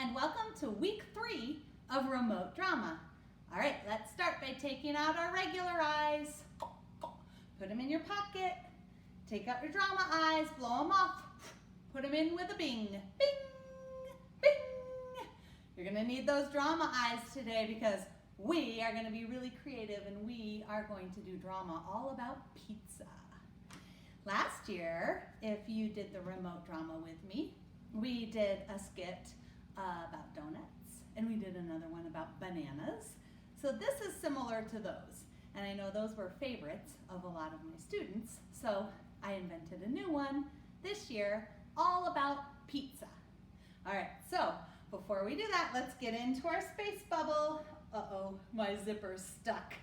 and welcome to week 3 of remote drama. All right, let's start by taking out our regular eyes. Put them in your pocket. Take out your drama eyes, blow them off. Put them in with a bing, bing, bing. You're gonna need those drama eyes today because we are gonna be really creative and we are going to do drama all about pizza. Last year, if you did the remote drama with me, we did a skit about donuts and we did another one about bananas. So this is similar to those. And I know those were favorites of a lot of my students. So I invented a new one this year all about pizza. All right, so before we do that, let's get into our space bubble. Uh-oh, my zipper's stuck.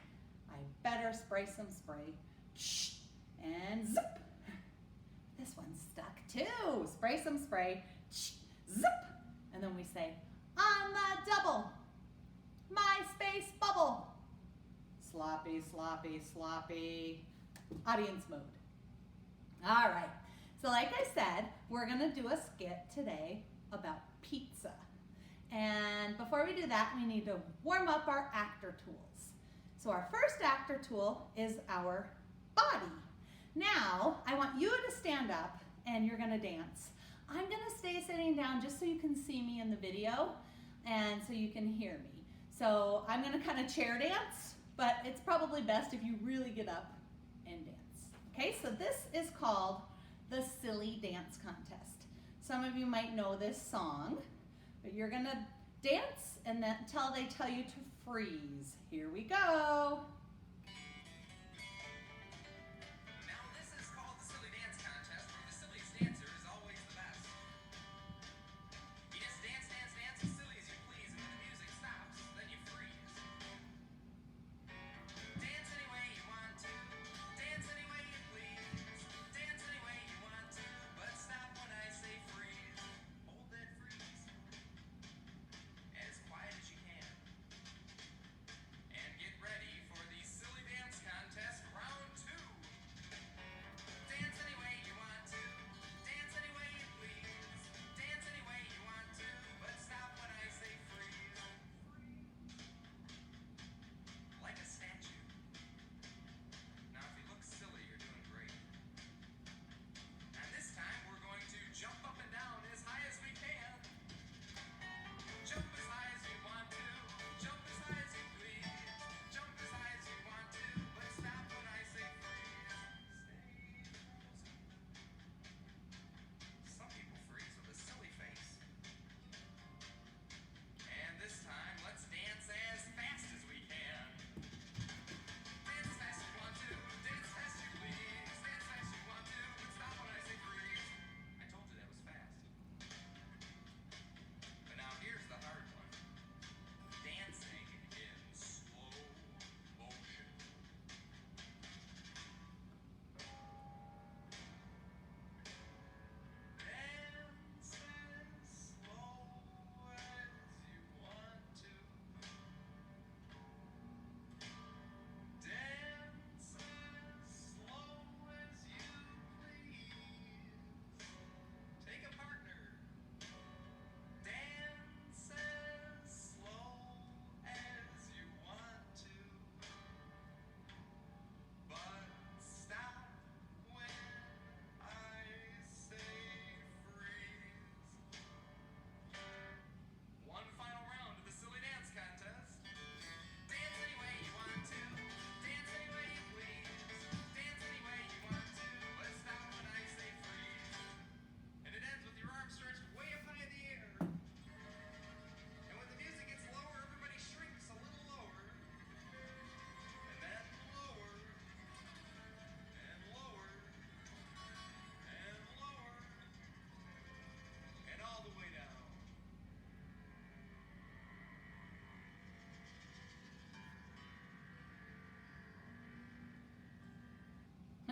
I better spray some spray. Shh, and zip. This one's stuck too. Spray some spray. Shh, zip. And then we say, on the double, my space bubble. Sloppy, sloppy, sloppy. Audience mode. All right, so like I said, we're gonna do a skit today about pizza. And before we do that, we need to warm up our actor tools. So our first actor tool is our body. Now, I want you to stand up and you're gonna dance. I'm gonna stay sitting down just so you can see me in the video and so you can hear me. So I'm gonna kind of chair dance, but it's probably best if you really get up and dance. Okay, so this is called the Silly Dance Contest. Some of you might know this song, but you're gonna dance and then until they tell you to freeze. Here we go.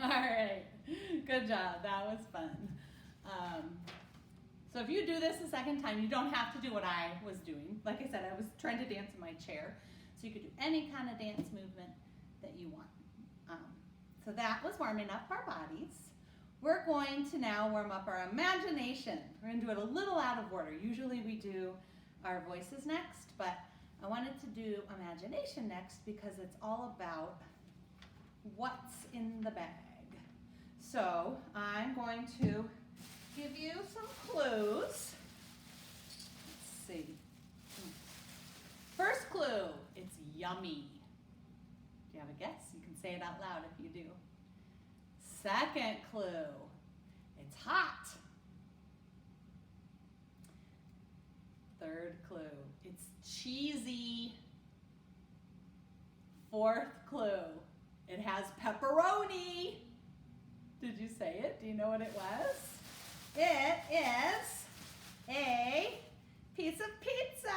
All right, good job, that was fun. So if you do this a second time, you don't have to do what I was doing. Like I said, I was trying to dance in my chair. So you could do any kind of dance movement that you want. So that was warming up our bodies. We're going to now warm up our imagination. We're gonna do it a little out of order. Usually we do our voices next, but I wanted to do imagination next because it's all about what's in the bag. So I'm going to give you some clues. Let's see. First clue, it's yummy. Do you have a guess? You can say it out loud if you do. Second clue, it's hot. Third clue, it's cheesy. Fourth clue, it has pepperoni. Did you say it? Do you know what it was? It is a piece of pizza.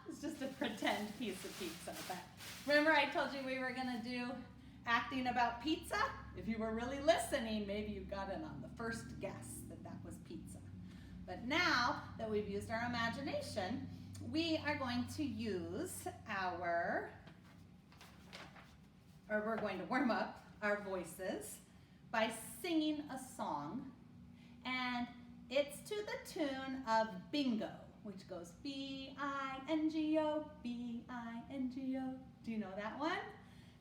It's just a pretend piece of pizza. But remember I told you we were gonna do acting about pizza? If you were really listening, maybe you got it on the first guess that that was pizza. But now that we've used our imagination, we are going to use we're going to warm up our voices by singing a song, and it's to the tune of Bingo, which goes B-I-N-G-O, B-I-N-G-O. Do you know that one?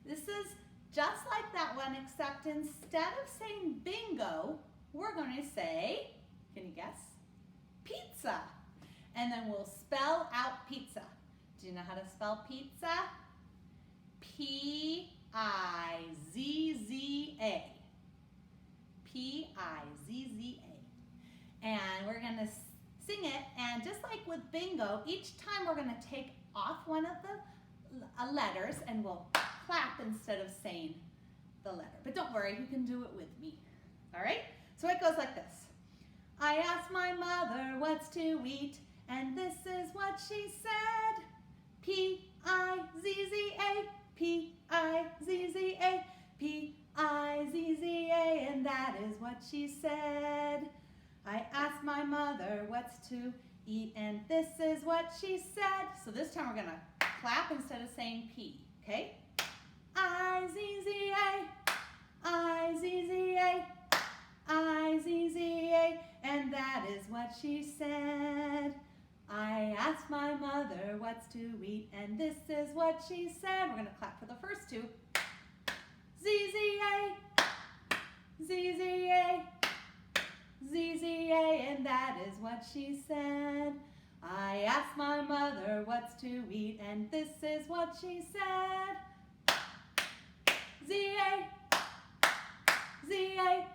This is just like that one, except instead of saying bingo, we're going to say, can you guess? Pizza. And then we'll spell out pizza. Do you know how to spell pizza? P-I-Z-Z-A. P-I-Z-Z-A. And we're going to sing it, and just like with bingo, each time we're going to take off one of the letters and we'll clap instead of saying the letter. But don't worry, you can do it with me. All right? So it goes like this. I asked my mother what's to eat, and this is what she said. P-I-Z-Z-A, P-I-Z-Z-A, P-I-Z-Z-A, and that is what she said. I asked my mother what's to eat, and this is what she said. So this time we're going to clap instead of saying P, okay? I-Z-Z-A, I-Z-Z-A, I-Z-Z-A, and that is what she said. I asked my mother what's to eat, and this is what she said. We're going to clap for the first two. Z-Z-A, Z-Z-A, Z-Z-A, and that is what she said. I asked my mother what's to eat, and this is what she said. Z-A, Z-A,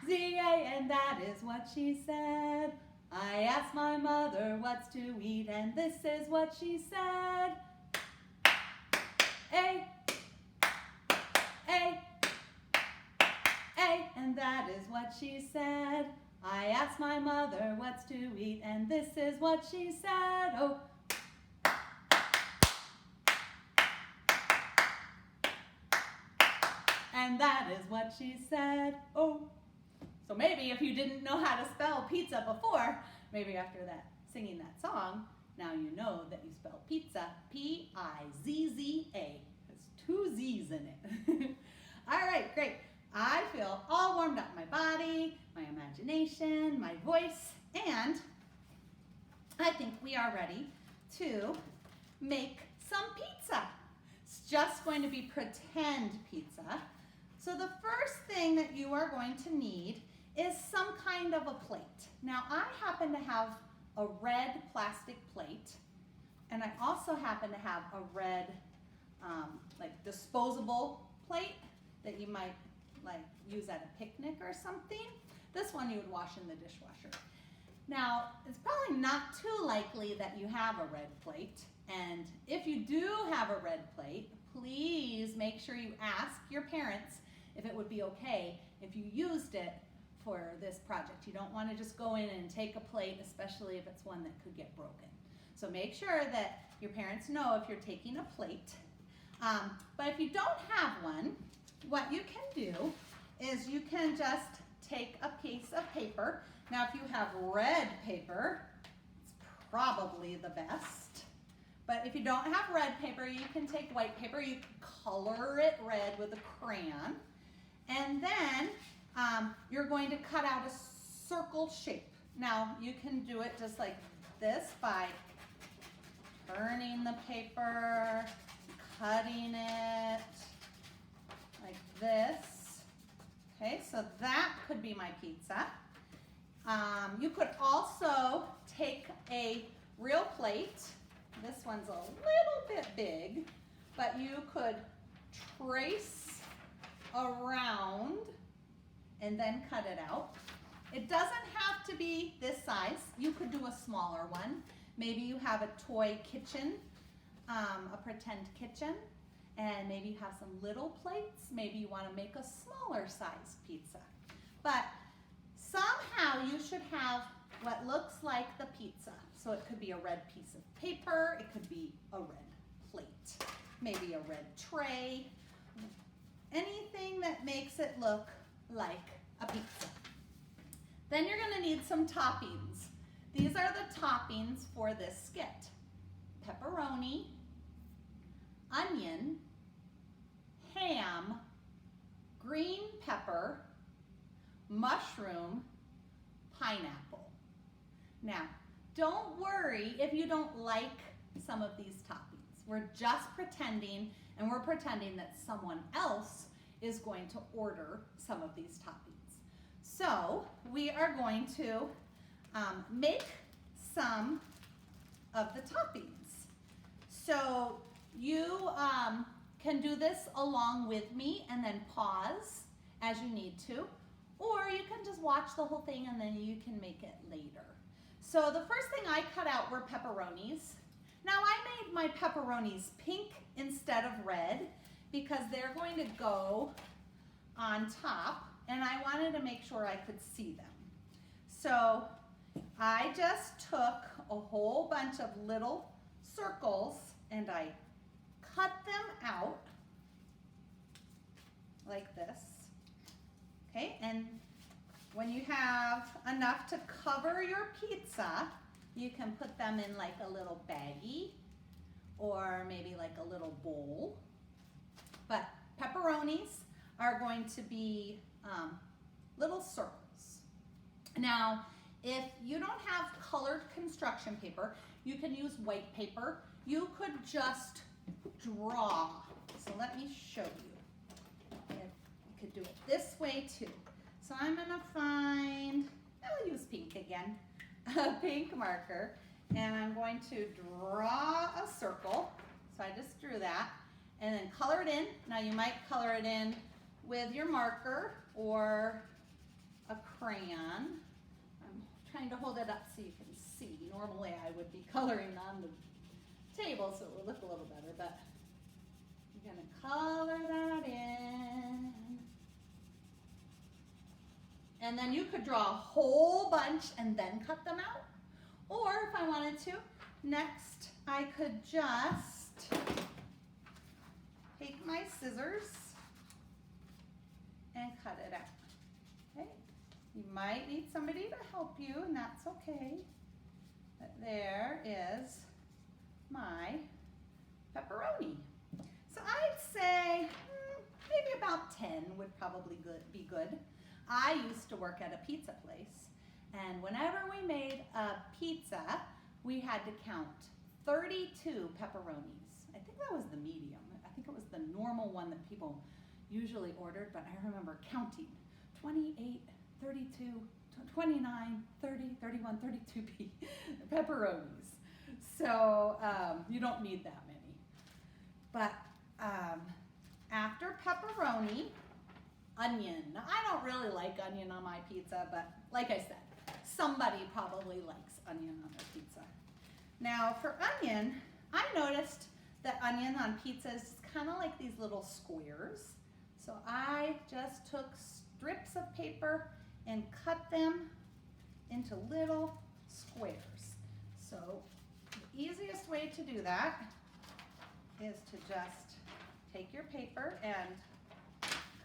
Z-A, and that is what she said. I asked my mother what's to eat, and this is what she said. A, A, A, and that is what she said. I asked my mother what's to eat, and this is what she said. Oh. And that is what she said. Oh. So maybe if you didn't know how to spell pizza before, maybe after that, singing that song, now you know that you spell pizza, P-I-Z-Z-A. There's two Z's in it. All right, great. I feel all warmed up, my body, my imagination, my voice, and I think we are ready to make some pizza. It's just going to be pretend pizza. So the first thing that you are going to need is some kind of a plate. Now I happen to have a red plastic plate, and I also happen to have a red like disposable plate that you might like use at a picnic or something. This one you would wash in the dishwasher. Now it's probably not too likely that you have a red plate, and if you do have a red plate, please make sure you ask your parents if it would be okay if you used it for this project. You don't want to just go in and take a plate, especially if it's one that could get broken. So make sure that your parents know if you're taking a plate. But if you don't have one, what you can do is you can just take a piece of paper. Now if you have red paper, it's probably the best. But if you don't have red paper, you can take white paper. You can color it red with a crayon. And then you're going to cut out a circle shape. Now you can do it just like this by turning the paper, cutting it like this. Okay, so that could be my pizza. You could also take a real plate. This one's a little bit big, but you could trace around and then cut it out. It doesn't have to be this size. You could do a smaller one. Maybe you have a toy kitchen, a pretend kitchen, and maybe you have some little plates. Maybe you want to make a smaller size pizza. But somehow you should have what looks like the pizza. So it could be a red piece of paper, it could be a red plate, maybe a red tray, anything that makes it look like a pizza. Then you're going to need some toppings. These are the toppings for this skit: pepperoni, onion, ham, green pepper, mushroom, pineapple. Now, don't worry if you don't like some of these toppings. We're just pretending, and we're pretending that someone else is going to order some of these toppings. So we are going to make some of the toppings. So you can do this along with me and then pause as you need to, or you can just watch the whole thing and then you can make it later. So the first thing I cut out were pepperonis. Now I made my pepperonis pink instead of red because they're going to go on top, and I wanted to make sure I could see them. So I just took a whole bunch of little circles and I cut them out like this. Okay, and when you have enough to cover your pizza, you can put them in like a little baggie or maybe like a little bowl. But pepperonis are going to be little circles. Now, if you don't have colored construction paper, you can use white paper. You could just draw. So let me show you. You could do it this way too. So I'm gonna find, I'll use pink again, a pink marker, and I'm going to draw a circle. So I just drew that, and then color it in. Now you might color it in with your marker or a crayon. I'm trying to hold it up so you can see. Normally I would be coloring on the table so it would look a little better, but you're gonna color that in. And then you could draw a whole bunch and then cut them out. Or if I wanted to, next I could just take my scissors and cut it out. Okay? You might need somebody to help you, and that's okay. But there is my pepperoni. So I'd say maybe about 10 would probably be good. I used to work at a pizza place, and whenever we made a pizza, we had to count 32 pepperonis. I think that was the medium. I think it was the normal one that people usually ordered, but I remember counting 28, 32, 29, 30, 31, 32 pepperonis. So you don't need that many. But after pepperoni, onion. Now, I don't really like onion on my pizza, but like I said, somebody probably likes onion on their pizza. Now for onion, I noticed that onion on pizza is kind of like these little squares. So I just took strips of paper and cut them into little squares. So the easiest way to do that is to just take your paper and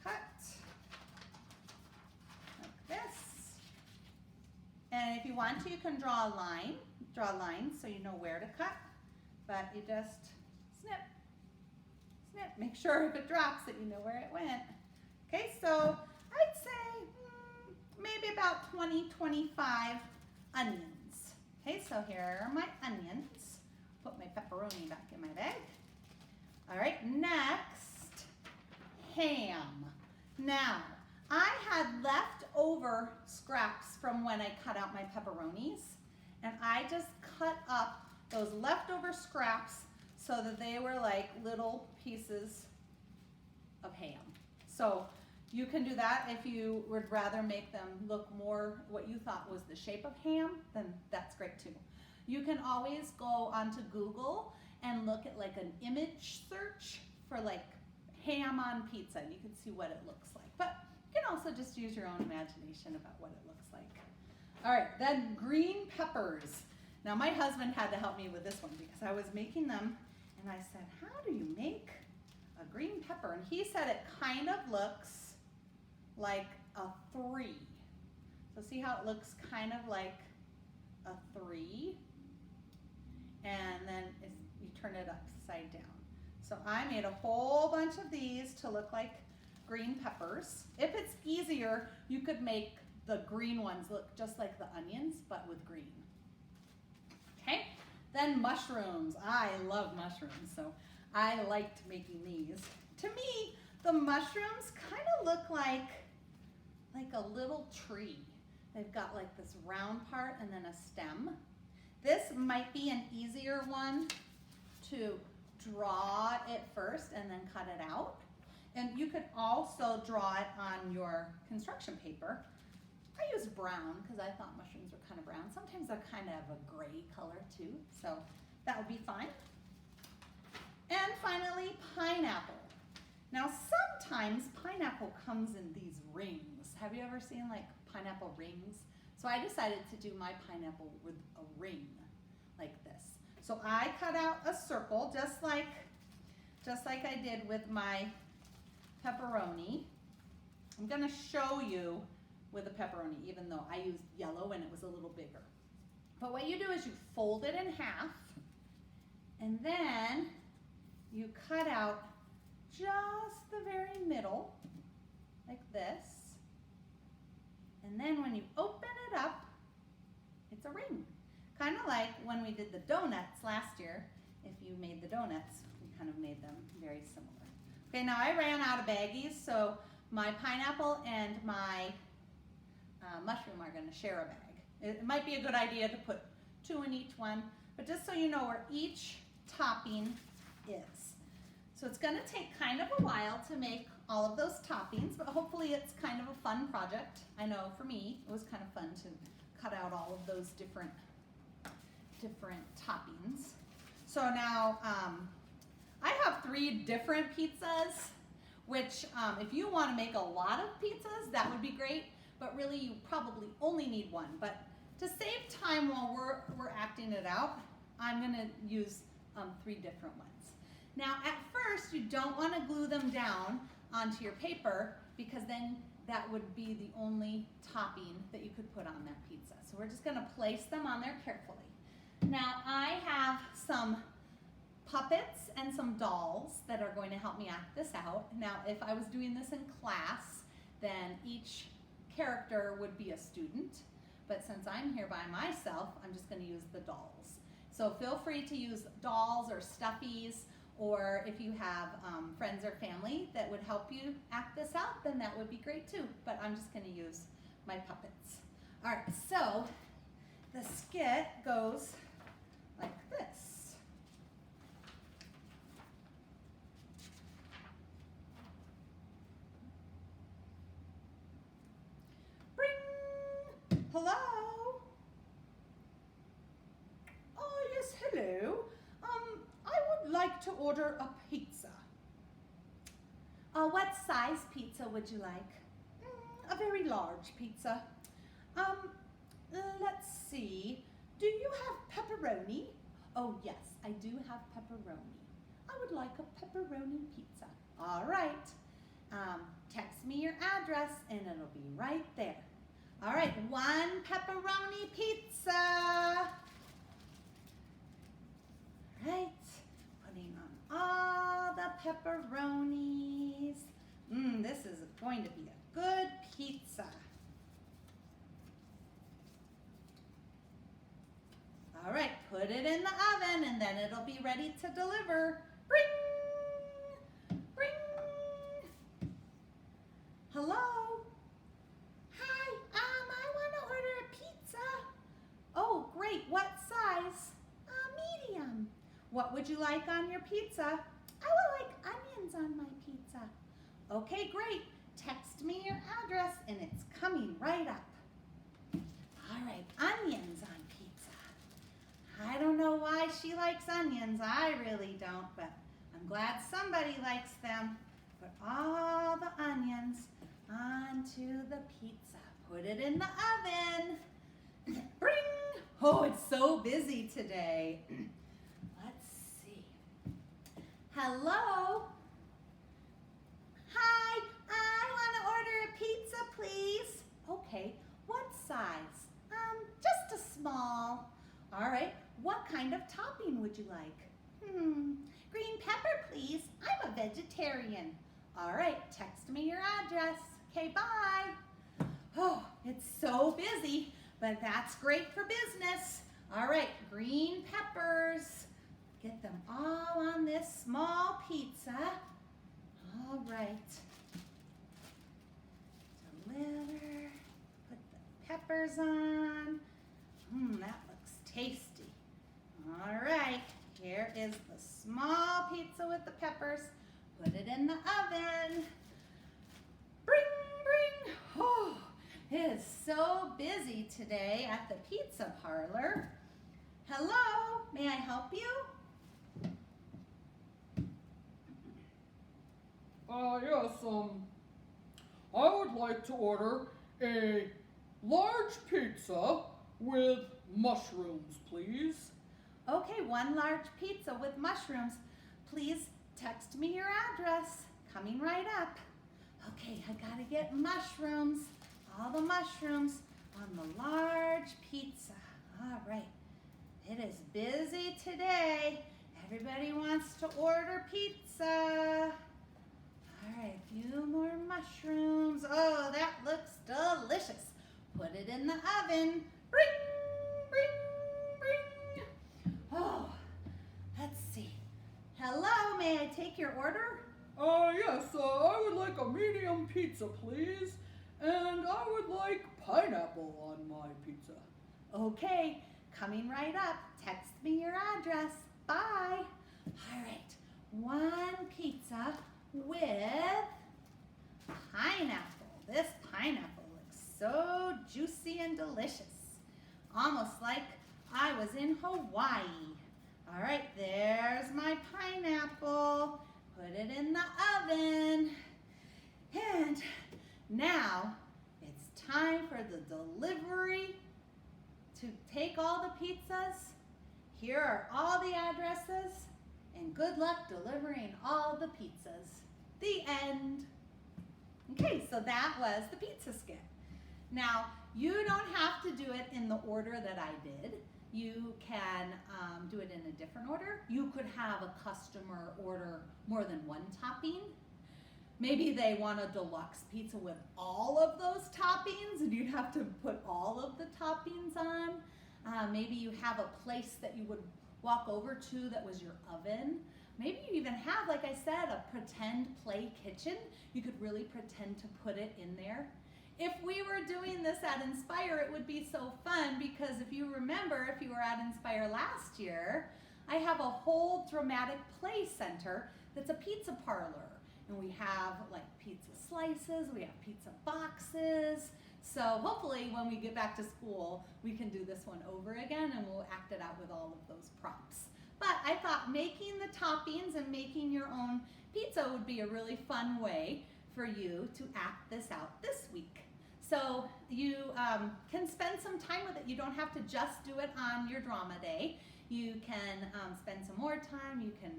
cut like this. And if you want to, you can draw lines so you know where to cut, but you just snip, snip. Make sure if it drops that you know where it went. Okay, so I'd say maybe about 20, 25 onions. Okay, so here are my onions. Put my pepperoni back in my bag. All right, next, ham. Now, I had leftover scraps from when I cut out my pepperonis, and I just cut up those leftover scraps so that they were like little pieces of ham. So you can do that if you would rather make them look more what you thought was the shape of ham, then that's great too. You can always go onto Google and look at like an image search for like ham on pizza, and you can see what it looks like. But you can also just use your own imagination about what it looks like. All right, then green peppers. Now my husband had to help me with this one because I was making them and I said, how do you make a green pepper? And he said it kind of looks like a 3. So see how it looks kind of like a 3? And then you turn it upside down. So I made a whole bunch of these to look like green peppers. If it's easier, you could make the green ones look just like the onions, but with green. Okay, then mushrooms. I love mushrooms, so I liked making these. To me, the mushrooms kind of look like a little tree. They've got like this round part and then a stem. This might be an easier one to draw it first and then cut it out. And you could also draw it on your construction paper. I used brown because I thought mushrooms were kind of brown. Sometimes they're kind of a gray color too, so that would be fine. And finally, pineapple. Now sometimes pineapple comes in these rings. Have you ever seen like pineapple rings? So I decided to do my pineapple with a ring like this. So I cut out a circle just like I did with my pepperoni. I'm gonna show you with a pepperoni, even though I used yellow and it was a little bigger. But what you do is you fold it in half, and then you cut out just the very middle, like this. And then when you open it up, it's a ring. Kind of like when we did the donuts last year. If you made the donuts, we kind of made them very similar. Okay, now I ran out of baggies, so my pineapple and my mushroom are going to share a bag. It might be a good idea to put 2 in each one, but just so you know where each topping is. So it's going to take kind of a while to make all of those toppings, but hopefully it's kind of a fun project. I know for me, it was kind of fun to cut out all of those different toppings. So now I have 3 different pizzas, which if you want to make a lot of pizzas, that would be great, but really you probably only need 1. But to save time while we're acting it out, I'm going to use 3 different ones. Now at first you don't want to glue them down onto your paper because then that would be the only topping that you could put on that pizza. So we're just going to place them on there carefully. Now I have some puppets and some dolls that are going to help me act this out. Now if I was doing this in class, then each character would be a student, but since I'm here by myself, I'm just going to use the dolls. So feel free to use dolls or stuffies, or if you have friends or family that would help you act this out, then that would be great too, but I'm just going to use my puppets. All right, so the skit goes like this. Bring! Hello? Oh, yes, hello. I would like to order a pizza. What size pizza would you like? A very large pizza. Let's see. Do you have pepperoni? Oh yes, I do have pepperoni. I would like a pepperoni pizza. All right. Text me your address and it'll be right there. All right, 1 pepperoni pizza. All right, putting on all the pepperonis. This is going to be a good pizza. it in the oven and then it'll be ready to deliver. Bring, bring. Hello? Hi, I want to order a pizza. Oh, great, what size? Medium. What would you like on your pizza? I would like onions on my pizza. Okay, great. Text me your address and it's coming right up. All right, onions on pizza. I don't know why she likes onions. I really don't, but I'm glad somebody likes them. Put all the onions onto the pizza. Put it in the oven. Bring! Oh, it's so busy today. Let's see. Hello? Hi, I want to order a pizza, please. Okay, what size? Just a small. All right, what kind of topping would you like? Green pepper, please. I'm a vegetarian. All right, text me your address. Okay, bye. Oh, it's so busy, but that's great for business. All right, green peppers. Get them all on this small pizza. All right. Deliver. Put the peppers on. That looks tasty. All right, here is the small pizza with the peppers. Put it in the oven. Bring, bring. Oh, it is so busy today at the pizza parlor. Hello, may I help you? Yes, I would like to order a large pizza with mushrooms, please. Okay, one large pizza with mushrooms. Please text me your address. Coming right up. Okay, I gotta get mushrooms. All the mushrooms on the large pizza. All right, it is busy today. Everybody wants to order pizza. All right, a few more mushrooms. Oh, that looks delicious. Put it in the oven. Bring, bring, bring. Oh, let's see. Hello, may I take your order? Yes, I would like a medium pizza, please. And I would like pineapple on my pizza. Okay, coming right up. Text me your address. Bye. All right, one pizza with pineapple. This pineapple looks so juicy and delicious. Almost like I was in Hawaii. All right, there's my pineapple. Put it in the oven. And now it's time for the delivery to take all the pizzas. Here are all the addresses, and good luck delivering all the pizzas. The end. Okay, so that was the pizza skit. Now, you don't have to do it in the order that I did. You can do it in a different order. You could have a customer order more than one topping. Maybe they want a deluxe pizza with all of those toppings and you'd have to put all of the toppings on. Maybe you have a place that you would walk over to that was your oven. Maybe you even have, like I said, a pretend play kitchen. You could really pretend to put it in there. If we were doing this at Inspire, it would be so fun because if you remember, if you were at Inspire last year, I have a whole dramatic play center that's a pizza parlor. And we have like pizza slices, we have pizza boxes. So hopefully when we get back to school, we can do this one over again and we'll act it out with all of those props. But I thought making the toppings and making your own pizza would be a really fun way for you to act this out this week. So you can spend some time with it. You don't have to just do it on your drama day. You can spend some more time. You can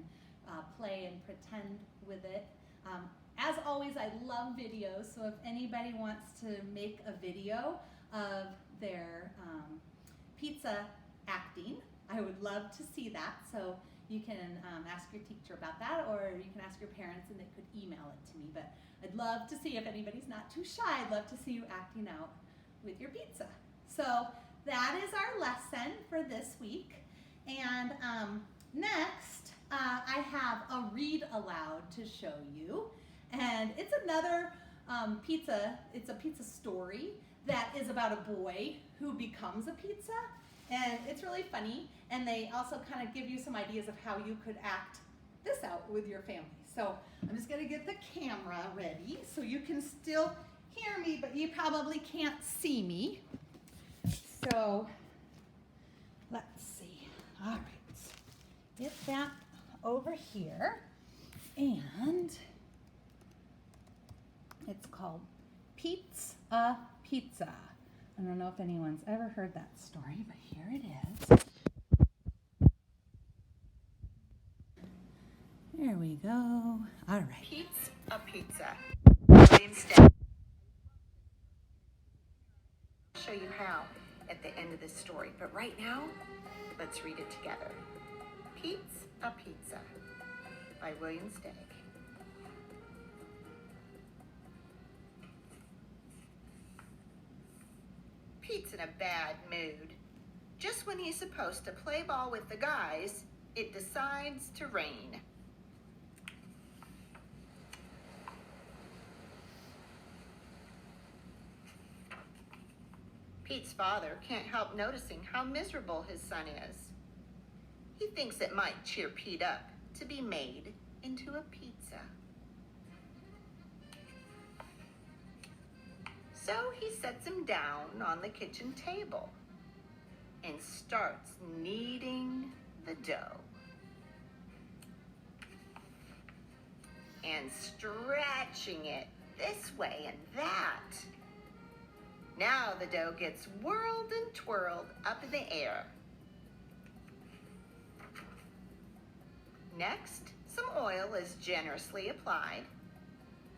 play and pretend with it. As always, I love videos, so if anybody wants to make a video of their pizza acting, I would love to see that. So you can ask your teacher about that, or you can ask your parents and they could email it to me. But I'd love to see, if anybody's not too shy, I'd love to see you acting out with your pizza. So that is our lesson for this week. And next, I have a read aloud to show you. And it's another pizza. It's a pizza story that is about a boy who becomes a pizza. And it's really funny. And they also kind of give you some ideas of how you could act this out with your family. So I'm just going to get the camera ready so you can still hear me, but you probably can't see me. So let's see. All right. Get that over here. And it's called Pizza Pizza. I don't know if anyone's ever heard that story, but here it is. There we go. All right. Pizza Pizza. Instead, I'll show you how at the end of this story. But right now, let's read it together. Pizza Pizza by William Steg. Pete's in a bad mood. Just when he's supposed to play ball with the guys, it decides to rain. Pete's father can't help noticing how miserable his son is. He thinks it might cheer Pete up to be made into a pizza. So he sets him down on the kitchen table and starts kneading the dough and stretching it this way and that. Now the dough gets whirled and twirled up in the air. Next, some oil is generously applied.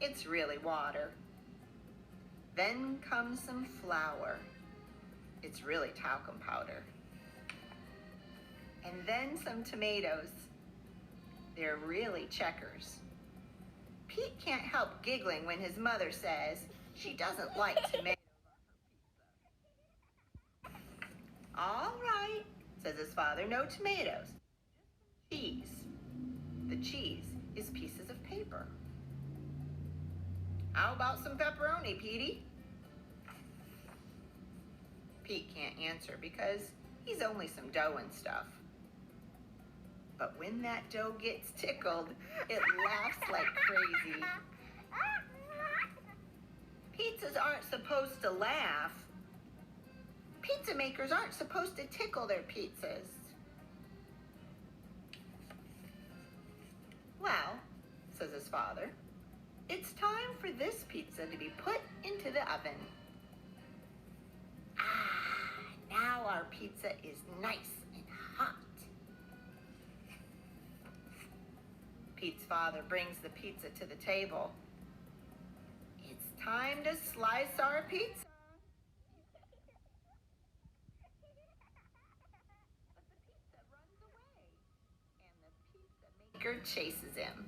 It's really water. Then comes some flour. It's really talcum powder. And then some tomatoes. They're really checkers. Pete can't help giggling when his mother says she doesn't like tomatoes. All right, says his father, no tomatoes. Cheese. The cheese is pieces of paper. How about some pepperoni, Petey? Pete can't answer because he's only some dough and stuff. But when that dough gets tickled, it laughs like crazy. Pizzas aren't supposed to laugh. Pizza makers aren't supposed to tickle their pizzas. Well, says his father, it's time for this pizza to be put into the oven. Now our pizza is nice and hot. Pete's father brings the pizza to the table. It's time to slice our pizza. But the pizza runs away, and the pizza maker chases him.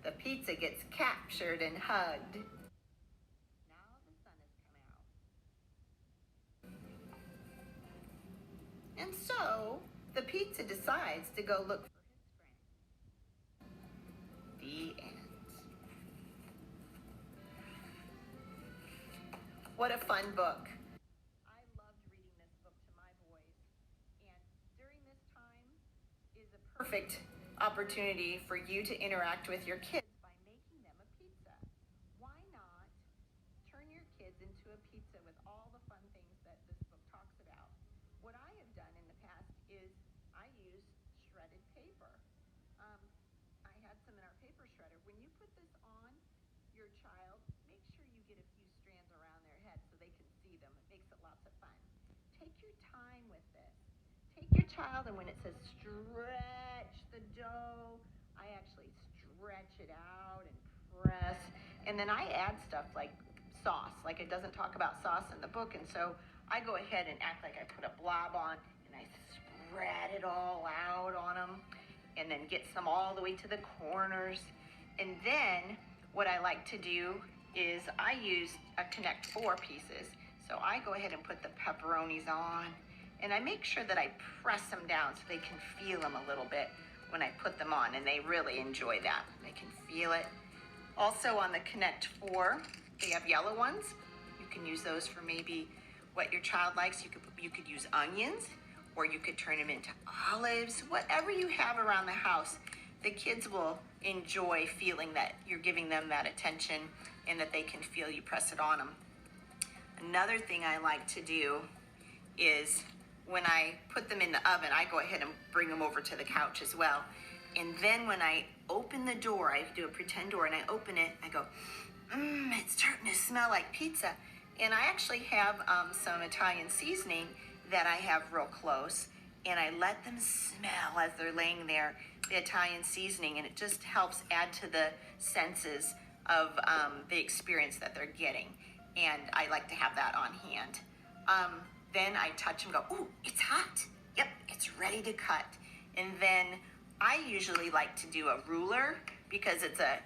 The pizza gets captured and hugged. Now the sun has come out. And so the pizza decides to go look for his friend. The end. What a fun book. I loved reading this book to my boys. And during this time is a perfect opportunity for you to interact with your kids by making them a pizza. Why not turn your kids into a pizza with all the fun things that this book talks about? What I have done in the past is I use shredded paper. I had some in our paper shredder. When you put this on your child, make sure you get a few strands around their head so they can see them. It makes it lots of fun. Take your time with this. Take your child, and when it says stretch the dough, I actually stretch it out and press. And then I add stuff like sauce. Like it doesn't talk about sauce in the book, and so I go ahead and act like I put a blob on, and I spread it all out on them, and then get some all the way to the corners. And then what I like to do is I use a Connect 4 pieces. So I go ahead and put the pepperonis on, and I make sure that I press them down so they can feel them a little bit when I put them on, and they really enjoy that. They can feel it. Also on the Connect 4, they have yellow ones. You can use those for maybe what your child likes. You could use onions, or you could turn them into olives. Whatever you have around the house, the kids will enjoy feeling that you're giving them that attention and that they can feel you press it on them. Another thing I like to do is when I put them in the oven, I go ahead and bring them over to the couch as well. And then when I open the door, I do a pretend door and I open it, I go, it's starting to smell like pizza. And I actually have some Italian seasoning that I have real close, and I let them smell as they're laying there, the Italian seasoning, and it just helps add to the senses of the experience that they're getting. And I like to have that on hand. Then I touch and go, ooh, it's hot. Yep, it's ready to cut. And then I usually like to do a ruler because it's a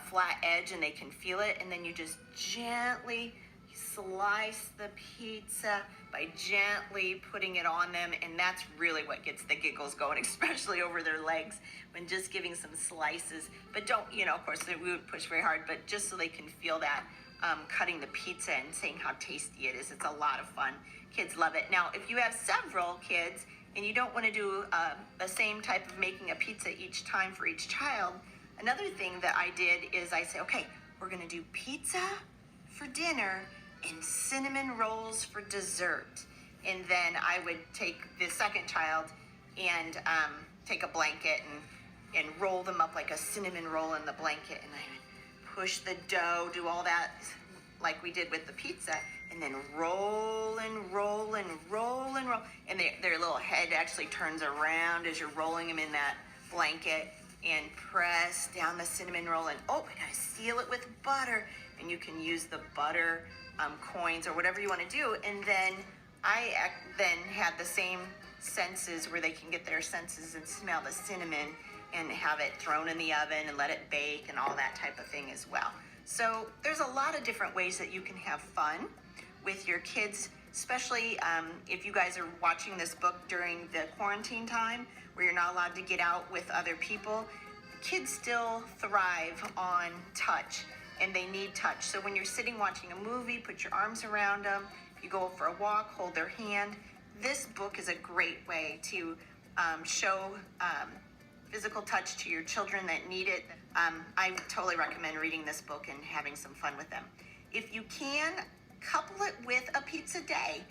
flat edge and they can feel it. And then you just gently slice the pizza by gently putting it on them. And that's really what gets the giggles going, especially over their legs, when just giving some slices. But don't, of course, we wouldn't push very hard, but just so they can feel that. Cutting the pizza and saying how tasty it is. It's a lot of fun. Kids love it. Now, if you have several kids and you don't want to do the same type of making a pizza each time for each child, another thing that I did is I say, okay, we're going to do pizza for dinner and cinnamon rolls for dessert. And then I would take the second child and take a blanket and roll them up like a cinnamon roll in the blanket, and I would push the dough, do all that like we did with the pizza, and then roll and roll and roll and roll. And their little head actually turns around as you're rolling them in that blanket, and press down the cinnamon roll. And oh, we gotta seal it with butter. And you can use the butter coins or whatever you want to do. And then I then had the same senses where they can get their senses and smell the cinnamon, and have it thrown in the oven and let it bake and all that type of thing as well. So there's a lot of different ways that you can have fun with your kids, especially if you guys are watching this book during the quarantine time where you're not allowed to get out with other people. Kids still thrive on touch, and they need touch. So when you're sitting watching a movie, put your arms around them. If you go for a walk, hold their hand. This book is a great way to show physical touch to your children that need it. I totally recommend reading this book and having some fun with them. If you can, couple it with a pizza day.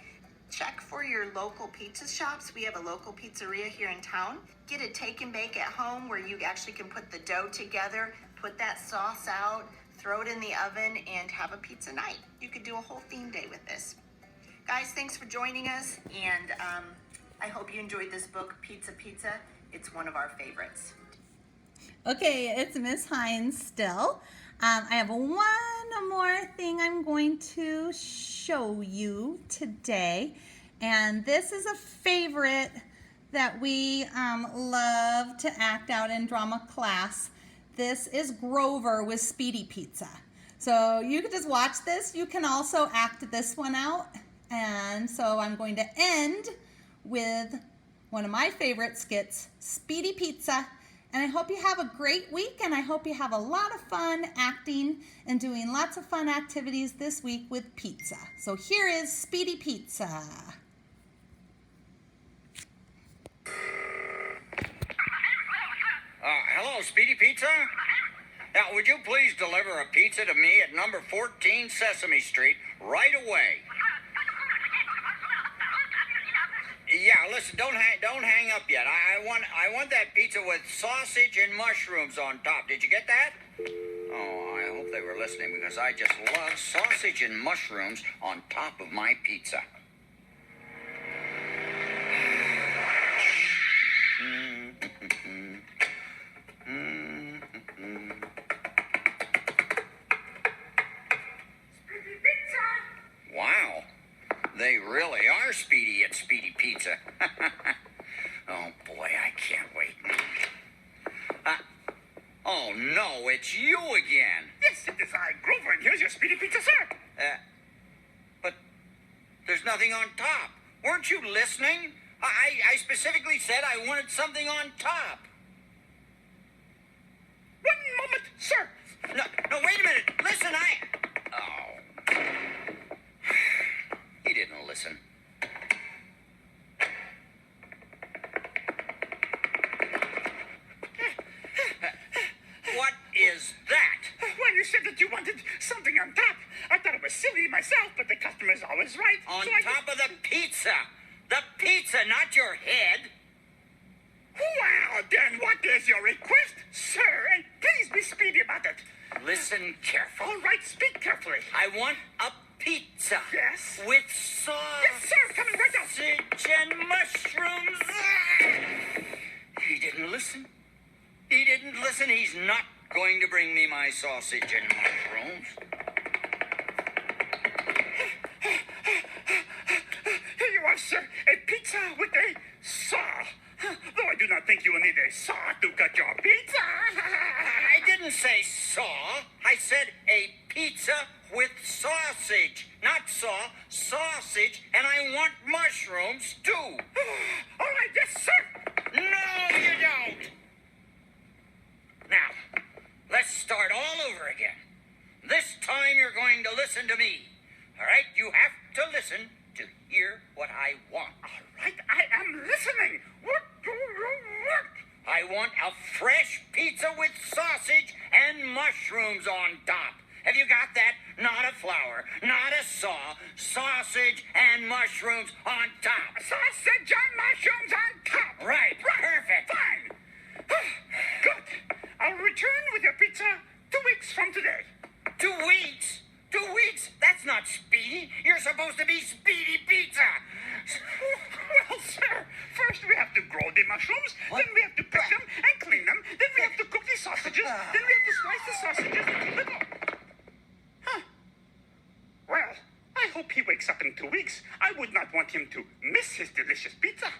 Check for your local pizza shops. We have a local pizzeria here in town. Get a take and bake at home where you actually can put the dough together, put that sauce out, throw it in the oven, and have a pizza night. You could do a whole theme day with this. Guys, thanks for joining us, and I hope you enjoyed this book, Pizza Pizza. It's one of our favorites. Okay, it's Miss Hines still. I have one more thing I'm going to show you today, and this is a favorite that we love to act out in drama class. This is Grover with Speedy Pizza. So you can just watch this. You can also act this one out. And so I'm going to end with one of my favorite skits, Speedy Pizza. And I hope you have a great week, and I hope you have a lot of fun acting and doing lots of fun activities this week with pizza. So here is Speedy Pizza. Hello, Speedy Pizza? Now, would you please deliver a pizza to me at number 14 Sesame Street right away? Yeah, listen, don't hang up yet. I want that pizza with sausage and mushrooms on top. Did you get that? Oh, I hope they were listening, because I just love sausage and mushrooms on top of my pizza. Wow, they really are speedy at Speedy Pizza. Oh boy, I can't wait. Oh no, it's you again. Yes, it is I, Grover, and here's your Speedy Pizza, sir. But There's nothing on top. Weren't you listening? I specifically said I wanted something on top. 1 moment, sir. No, wait a minute. Listen, Oh. He didn't listen. What is that? Well, you said that you wanted something on top. I thought it was silly myself, but the customer's always right. On so I top of the pizza. The pizza, not your head. Well, then what is your request, sir? And please be speedy about it. Listen carefully. All right, speak carefully. I want a pizza. Yes? With sauce. Yes, sir, coming right up. Sausage and mushrooms. He didn't listen. He didn't listen. He's not going to bring me my sausage and mushrooms. Here you are, sir. A pizza with a saw. Though I do not think you will need a saw to cut your pizza. I didn't say saw. I said a pizza with sausage. Not saw, sausage, and I want mushrooms too. All right, yes, sir. No, you don't. Now, let's start all over again. This time you're going to listen to me. All right? You have to listen to hear what I want. All right, I am listening. What do you want? I want a fresh pizza with sausage and mushrooms on top. Have you got that? Not a flour, not a saw, sausage and mushrooms on top. Sausage and mushrooms on top. Right, perfect. Fine. Good. I'll return with your pizza 2 weeks from today. 2 weeks? 2 weeks? That's not speedy. You're supposed to be Speedy Pizza. Well, sir, first we have to grow the mushrooms, What? then we have to pick them and clean them, then we have to cook the sausages, then we have to slice the sausages into the dough. Huh. Well, I hope he wakes up in 2 weeks. I would not want him to miss his delicious pizza.